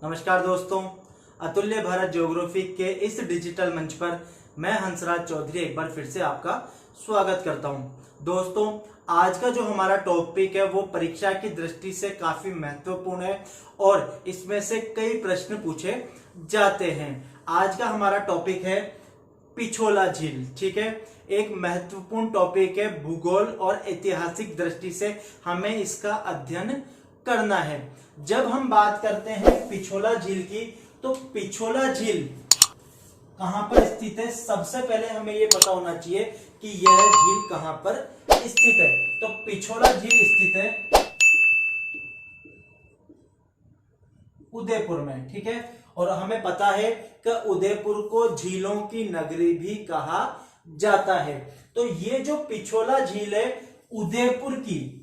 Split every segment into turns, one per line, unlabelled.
नमस्कार दोस्तों, अतुल्य भारत ज्योग्राफी के इस डिजिटल मंच पर मैं हंसराज चौधरी एक बार फिर से आपका स्वागत करता हूं। दोस्तों, आज का जो हमारा टॉपिक है वो परीक्षा की दृष्टि से काफी महत्वपूर्ण है और इसमें से कई प्रश्न पूछे जाते हैं। आज का हमारा टॉपिक है पिछोला झील। ठीक है, एक महत्वपूर्ण टॉपिक है, भूगोल और ऐतिहासिक दृष्टि से हमें इसका अध्ययन करना है। जब हम बात करते हैं पिछोला झील की, तो पिछोला झील कहां पर स्थित है, सबसे पहले हमें यह पता होना चाहिए कि यह झील कहां पर स्थित है। तो पिछोला झील स्थित है उदयपुर में। ठीक है, और हमें पता है कि उदयपुर को झीलों की नगरी भी कहा जाता है। तो ये जो पिछोला झील है उदयपुर की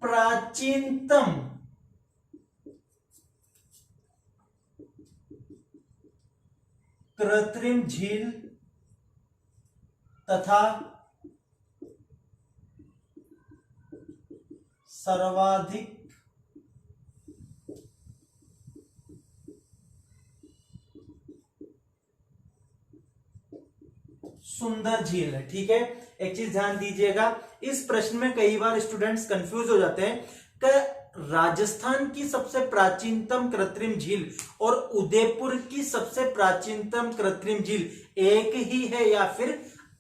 प्राचीनतम कृत्रिम झील तथा सर्वाधिक सुंदर झील है। ठीक है, एक चीज ध्यान दीजिएगा, इस प्रश्न में कई बार स्टूडेंट्स कंफ्यूज हो जाते हैं कि राजस्थान की सबसे प्राचीनतम कृत्रिम झील और उदयपुर की सबसे प्राचीनतम कृत्रिम झील एक ही है या फिर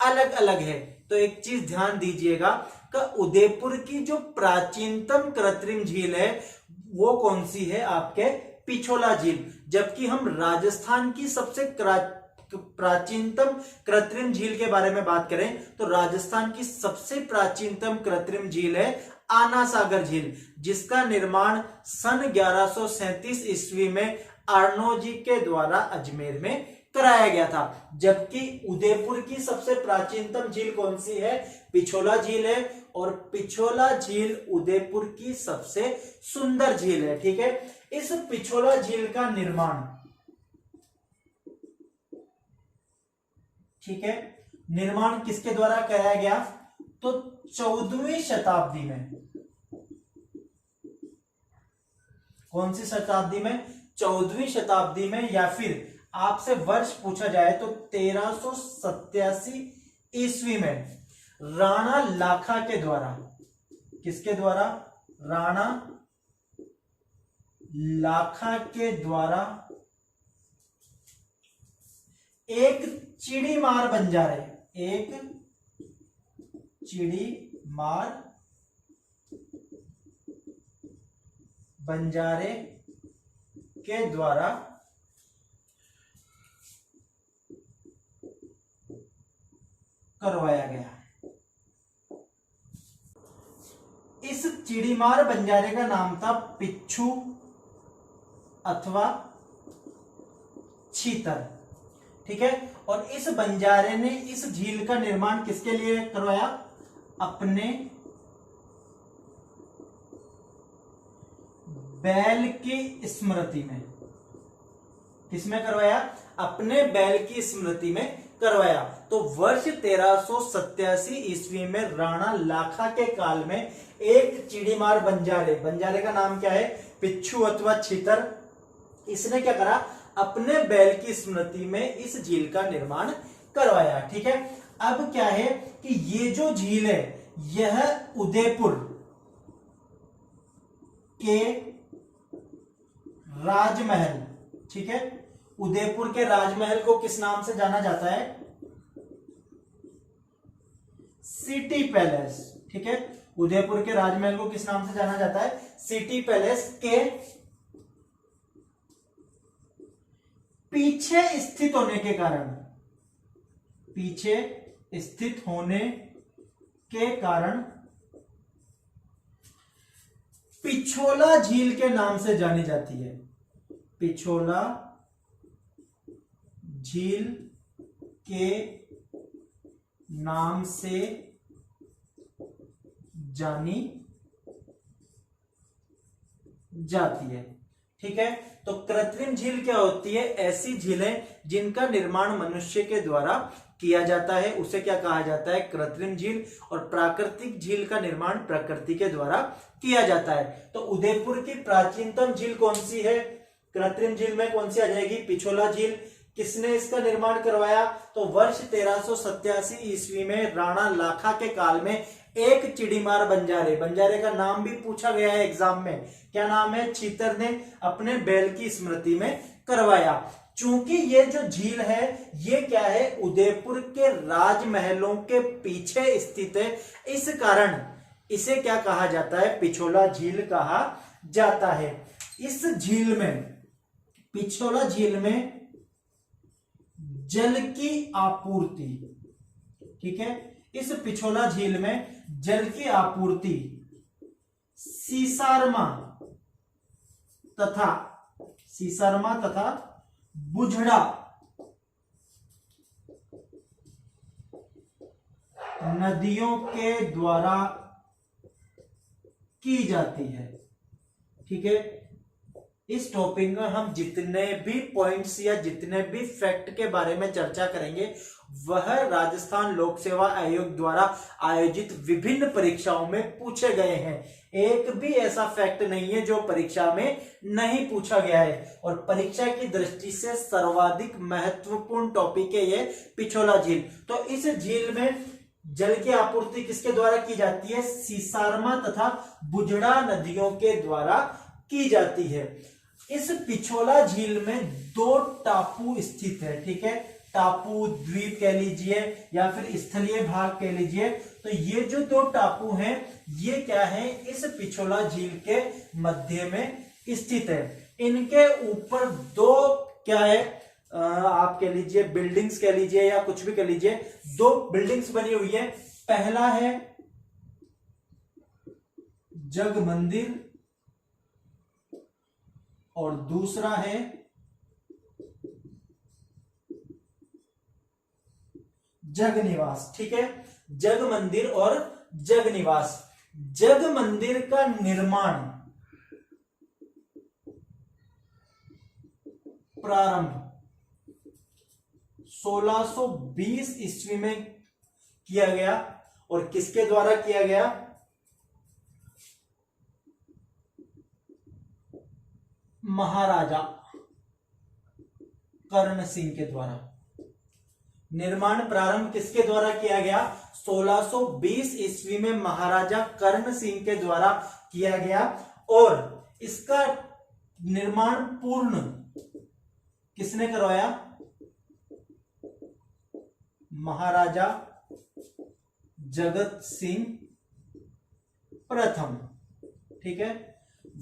अलग अलग है। तो एक चीज ध्यान दीजिएगा कि उदयपुर की जो प्राचीनतम कृत्रिम झील है वो कौन सी है, आपके पिछोला झील। जबकि हम राजस्थान की सबसे प्राचीनतम कृत्रिम झील के बारे में बात करें तो राजस्थान की सबसे प्राचीनतम कृत्रिम झील है आना सागर झील, जिसका निर्माण सन 1137 ईस्वी में अर्नोजी के द्वारा अजमेर में कराया गया था। जबकि उदयपुर की सबसे प्राचीनतम झील कौन सी है, पिछोला झील है, और पिछोला झील उदयपुर की सबसे सुंदर झील है। ठीक है, इस पिछोला झील का निर्माण, ठीक है, निर्माण किसके द्वारा कराया गया, तो 14वीं शताब्दी में। कौन सी शताब्दी में, 14वीं शताब्दी में, या फिर आपसे वर्ष पूछा जाए तो 1387 ईस्वी में राणा लाखा के द्वारा। किसके द्वारा, राणा लाखा के द्वारा एक चिड़ीमार बंजारे, एक चिड़ीमार बंजारे के द्वारा करवाया गया। इस चिड़ीमार बंजारे का नाम था पिच्छू अथवा छीतर। ठीक है, और इस बंजारे ने इस झील का निर्माण किसके लिए करवाया, अपने बैल की स्मृति में। किसमें करवाया, अपने बैल की स्मृति में करवाया। तो वर्ष 1387 ईस्वी में राणा लाखा के काल में एक चिड़ीमार बंजारे, बंजारे का नाम क्या है, पिच्छू अथवा छीतर, इसने क्या करा, अपने बैल की स्मृति में इस झील का निर्माण करवाया। ठीक है, अब क्या है कि ये जो झील है यह उदयपुर के राजमहल, ठीक है, उदयपुर के राजमहल को किस नाम से जाना जाता है, सिटी पैलेस। ठीक है, उदयपुर के राजमहल को किस नाम से जाना जाता है, सिटी पैलेस के पीछे स्थित होने के कारण, पीछे स्थित होने के कारण पिछोला झील के नाम से जानी जाती है। पिछोला झील के नाम से जानी जाती है। ठीक है, तो कृत्रिम झील क्या होती है, ऐसी झीलें जिनका निर्माण मनुष्य के द्वारा किया जाता है उसे क्या कहा जाता है, कृत्रिम झील। और प्राकृतिक झील का निर्माण प्रकृति के द्वारा किया जाता है। तो उदयपुर की प्राचीनतम झील कौन सी है, कृत्रिम झील में कौन सी आ जाएगी, पिछोला झील। किसने इसका निर्माण करवाया, तो वर्ष 1387 ईस्वी में राणा लाखा के काल में एक चिड़ीमार बंजारे, बंजारे का नाम भी पूछा गया है एग्जाम में, क्या नाम है, चीतर ने अपने बैल की स्मृति में करवाया। चूंकि ये जो झील है ये क्या है, उदयपुर के राजमहलों के पीछे स्थित है, इस कारण इसे क्या कहा जाता है, पिछोला झील कहा जाता है। इस झील में, पिछोला झील में जल की आपूर्ति, ठीक है, इस पिछोला झील में जल की आपूर्ति सीसरमा तथा बुझड़ा नदियों के द्वारा की जाती है। ठीक है, इस टॉपिक में हम जितने भी पॉइंट्स या जितने भी फैक्ट के बारे में चर्चा करेंगे वह राजस्थान लोक सेवा आयोग द्वारा आयोजित विभिन्न परीक्षाओं में पूछे गए हैं। एक भी ऐसा फैक्ट नहीं है जो परीक्षा में नहीं पूछा गया है। और परीक्षा की दृष्टि से सर्वाधिक महत्वपूर्ण टॉपिक है ये पिछोला झील। तो इस झील में जल की आपूर्ति किसके द्वारा की जाती है, सीसरमा तथा बुझड़ा नदियों के द्वारा की जाती है। इस पिछोला झील में दो टापू स्थित है। ठीक है, टापू, द्वीप कह लीजिए या फिर स्थलीय भाग कह लीजिए। तो ये जो दो टापू हैं ये क्या है, इस पिछोला झील के मध्य में स्थित है। इनके ऊपर दो क्या है, आप कह लीजिए बिल्डिंग्स कह लीजिए या कुछ भी कह लीजिए, दो बिल्डिंग्स बनी हुई है। पहला है जग मंदिर और दूसरा है जग निवास। ठीक है, जग मंदिर और जग निवास। जग मंदिर का निर्माण प्रारंभ 1620 ईस्वी में किया गया। और किसके द्वारा किया गया, महाराजा कर्ण सिंह के द्वारा। निर्माण प्रारंभ किसके द्वारा किया गया, 1620 ईस्वी में महाराजा कर्ण सिंह के द्वारा किया गया। और इसका निर्माण पूर्ण किसने करवाया, महाराजा जगत सिंह प्रथम। ठीक है,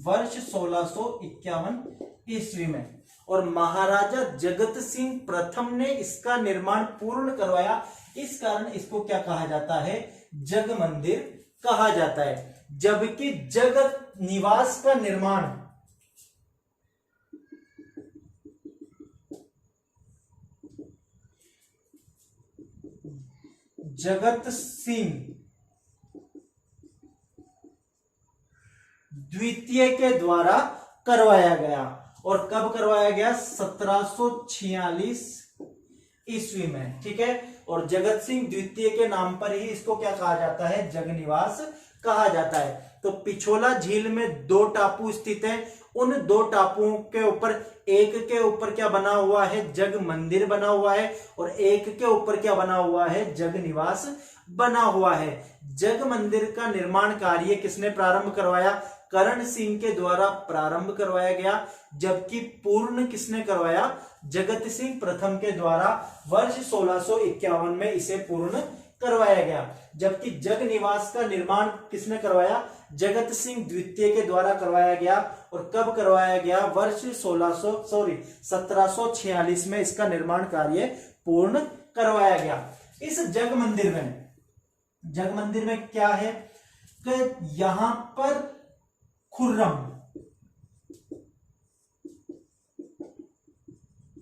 वर्ष 1651 ईस्वी में। और महाराजा जगत सिंह प्रथम ने इसका निर्माण पूर्ण करवाया, इस कारण इसको क्या कहा जाता है, जग मंदिर कहा जाता है। जबकि जगत निवास का निर्माण जगत सिंह द्वितीय के द्वारा करवाया गया। और कब करवाया गया, 1746 ईस्वी में। ठीक है, और जगत सिंह द्वितीय के नाम पर ही इसको क्या कहा जाता है, जग निवास कहा जाता है। तो पिछोला झील में दो टापू स्थित हैं। उन दो टापुओं के ऊपर, एक के ऊपर क्या बना हुआ है, जग मंदिर बना हुआ है, और एक के ऊपर क्या बना हुआ है, जग निवास बना हुआ है। जग मंदिर का निर्माण कार्य किसने प्रारंभ करवाया, कर्ण सिंह के द्वारा प्रारंभ करवाया गया। जबकि पूर्ण किसने करवाया, जगत सिंह प्रथम के द्वारा वर्ष 1651 में इसे पूर्ण करवाया गया। जबकि जग निवास का निर्माण किसने करवाया, जगत सिंह द्वितीय के द्वारा करवाया गया। और कब करवाया गया, वर्ष 1746 में इसका निर्माण कार्य पूर्ण करवाया गया। इस जग मंदिर में क्या है कि यहां पर खुर्रम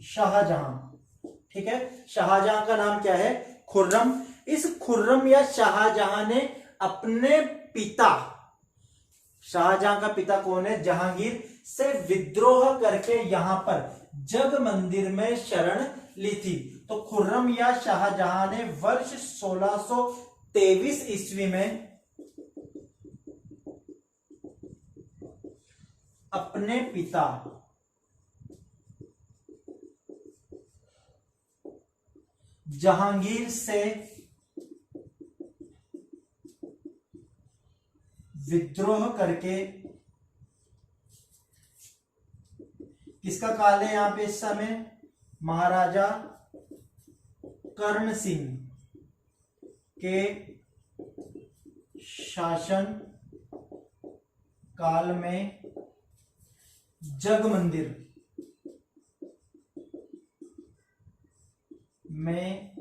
शाहजहां, ठीक है, शाहजहां का नाम क्या है, खुर्रम। इस खुर्रम या शाहजहां ने अपने पिता, शाहजहां का पिता कौन है, जहांगीर, से विद्रोह करके यहां पर जग मंदिर में शरण ली थी। तो खुर्रम या शाहजहां ने वर्ष 1623 ईस्वी में अपने पिता जहांगीर से विद्रोह करके, किसका काल है यहां पे इस समय, महाराजा कर्ण सिंह के शासन काल में जग मंदिर में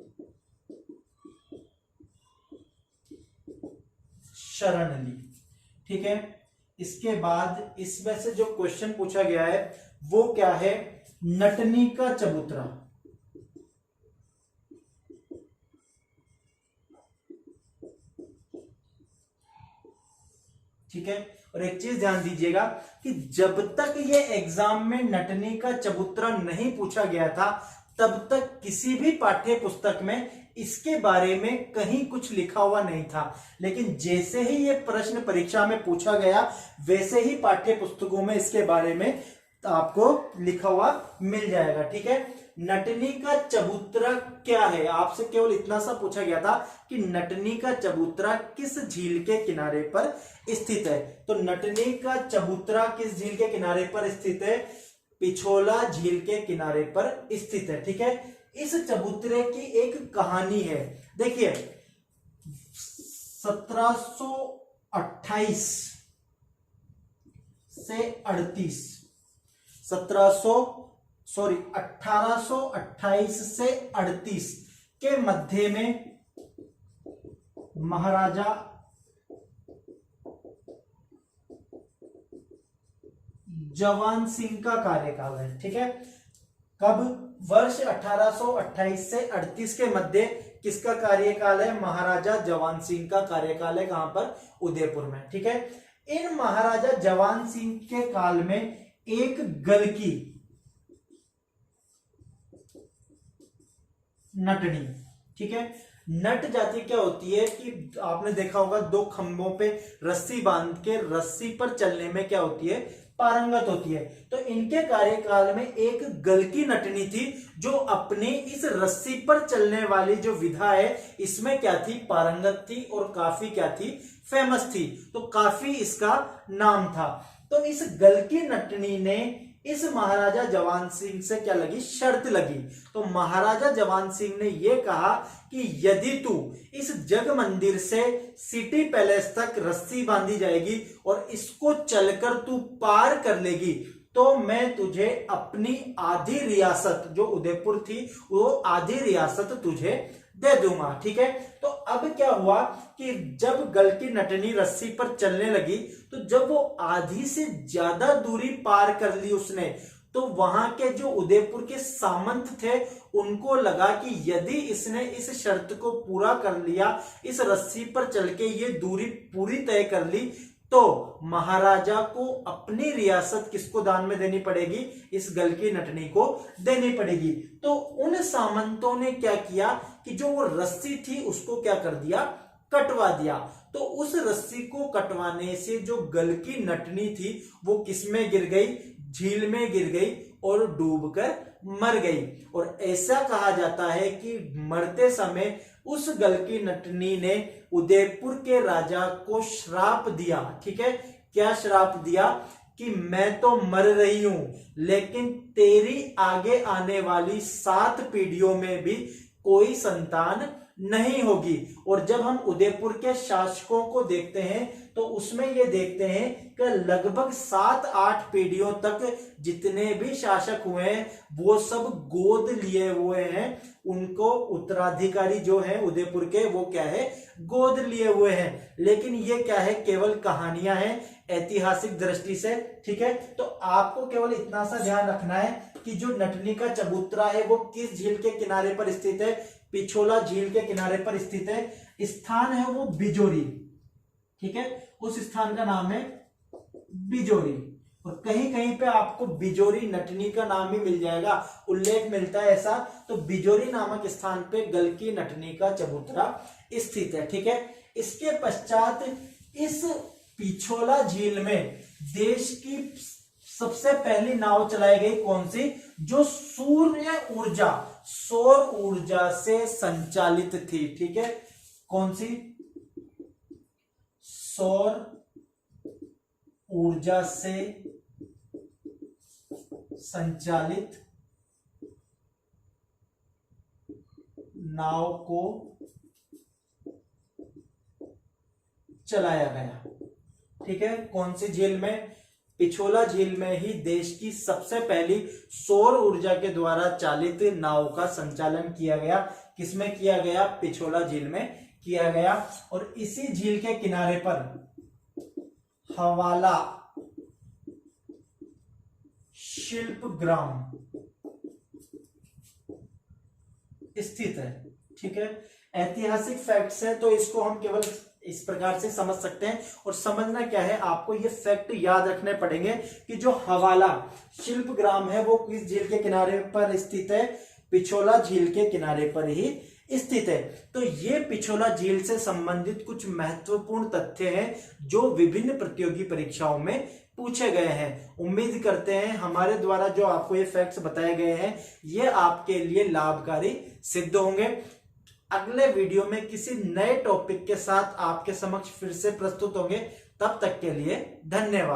शरण ली। ठीक है, इसके बाद इसमें से जो क्वेश्चन पूछा गया है वो क्या है, नटनी का चबूतरा। ठीक है, और एक चीज ध्यान दीजिएगा कि जब तक ये एग्जाम में नटनी का चबूतरा नहीं पूछा गया था तब तक किसी भी पाठ्य पुस्तक में इसके बारे में कहीं कुछ लिखा हुआ नहीं था, लेकिन जैसे ही ये प्रश्न परीक्षा में पूछा गया वैसे ही पाठ्य पुस्तकों में इसके बारे में आपको लिखा हुआ मिल जाएगा। ठीक है, नटनी का चबूतरा क्या है, आपसे केवल इतना सा पूछा गया था कि नटनी का चबूतरा किस झील के किनारे पर स्थित है। तो नटनी का चबूतरा किस झील के किनारे पर स्थित है, पिछोला झील के किनारे पर स्थित है। ठीक है, इस चबूतरे की एक कहानी है। देखिए 1728 से 1828 से 38 के मध्य में महाराजा जवान सिंह का कार्यकाल है। ठीक है, कब, वर्ष 1828 से 38 के मध्य किसका कार्यकाल है, महाराजा जवान सिंह का कार्यकाल है। कहां पर, उदयपुर में। ठीक है, इन महाराजा जवान सिंह के काल में एक गलकी नटनी, ठीक है, नट जाति क्या होती है कि आपने देखा होगा दो खंभों पे रस्सी बांध के रस्सी पर चलने में क्या होती है, पारंगत होती है। तो इनके कार्यकाल में एक गलकी नटनी थी जो अपनी इस रस्सी पर चलने वाली जो विधा है इसमें क्या थी, पारंगत थी और काफी क्या थी, फेमस थी। तो काफी इसका नाम था। तो इस गलकी नटनी ने इस महाराजा जवान सिंह से क्या लगी, शर्त लगी। तो महाराजा जवान सिंह ने यह कहा कि यदि तू इस जग मंदिर से सिटी पैलेस तक रस्सी बांधी जाएगी और इसको चलकर तू पार कर लेगी तो मैं तुझे अपनी आधी रियासत, जो उदयपुर थी वो आधी रियासत तुझे दे दूंगा। ठीक है, तो अब क्या हुआ कि जब गलकी नटनी रस्सी पर चलने लगी तो जब वो आधी से ज्यादा दूरी पार कर ली उसने, तो वहां के जो उदयपुर के सामंत थे उनको लगा कि यदि इसने इस शर्त को पूरा कर लिया, इस रस्सी पर चल के ये दूरी पूरी तय कर ली, तो महाराजा को अपनी रियासत किसको दान में देनी पड़ेगी, इस गलकी नटनी को देनी पड़ेगी। तो उन सामंतों ने क्या किया कि जो वो रस्सी थी उसको क्या कर दिया, कटवा दिया। तो उस रस्सी को कटवाने से जो गलकी नटनी थी वो किसमें गिर गई, झील में गिर गई और डूबकर मर गई। और ऐसा कहा जाता है कि मरते समय उस गलकी नटनी ने उदयपुर के राजा को श्राप दिया। ठीक है, क्या श्राप दिया कि मैं तो मर रही हूं लेकिन तेरी आगे आने वाली 7 पीढ़ियों में भी कोई संतान नहीं होगी। और जब हम उदयपुर के शासकों को देखते हैं तो उसमें ये देखते हैं कि लगभग 7-8 पीढ़ियों तक जितने भी शासक हुए हैं वो सब गोद लिए हुए हैं, उनको उत्तराधिकारी जो है उदयपुर के वो क्या है, गोद लिए हुए हैं। लेकिन ये क्या है, केवल कहानियां हैं ऐतिहासिक दृष्टि से। ठीक है, तो आपको केवल इतना सा ध्यान रखना है कि जो नटनी का चबूतरा है वो किस झील के किनारे पर स्थित है, पिछोला झील के किनारे पर स्थित है। स्थान है वो बिजोरी। ठीक है, उस स्थान का नाम है बिजोरी। और कहीं कहीं पे आपको बिजोरी नटनी का नाम ही मिल जाएगा, उल्लेख मिलता है ऐसा। तो बिजोरी नामक स्थान पे गलकी नटनी का चबूतरा स्थित है, ठीक है। इसके पश्चात इस पिछोला झील में देश की सबसे पहली नाव चलाई गई, कौन सी? जो सौर ऊर्जा से संचालित थी, ठीक है। कौन सी? सौर ऊर्जा से संचालित नाव को चलाया गया, ठीक है। कौन सी झील में? पिछोला झील में ही देश की सबसे पहली सौर ऊर्जा के द्वारा चालित नाव का संचालन किया गया। किसमें किया गया? पिछोला झील में किया गया। और इसी झील के किनारे पर हवाला शिल्पग्राम स्थित है, ठीक है। ऐतिहासिक फैक्ट्स है तो इसको हम केवल इस प्रकार से समझ सकते हैं। और समझना क्या है, आपको ये फैक्ट याद रखने पड़ेंगे कि जो हवाला शिल्पग्राम है वो किस झील के किनारे पर स्थित है? पिछोला झील के किनारे पर ही स्थित है। तो ये पिछोला झील से संबंधित कुछ महत्वपूर्ण तथ्य हैं जो विभिन्न प्रतियोगी परीक्षाओं में पूछे गए हैं। उम्मीद करते हैं हमारे द्वारा जो आपको ये फैक्ट्स बताए गए हैं ये आपके लिए लाभकारी सिद्ध होंगे। अगले वीडियो में किसी नए टॉपिक के साथ आपके समक्ष फिर से प्रस्तुत होंगे। तब तक के लिए धन्यवाद।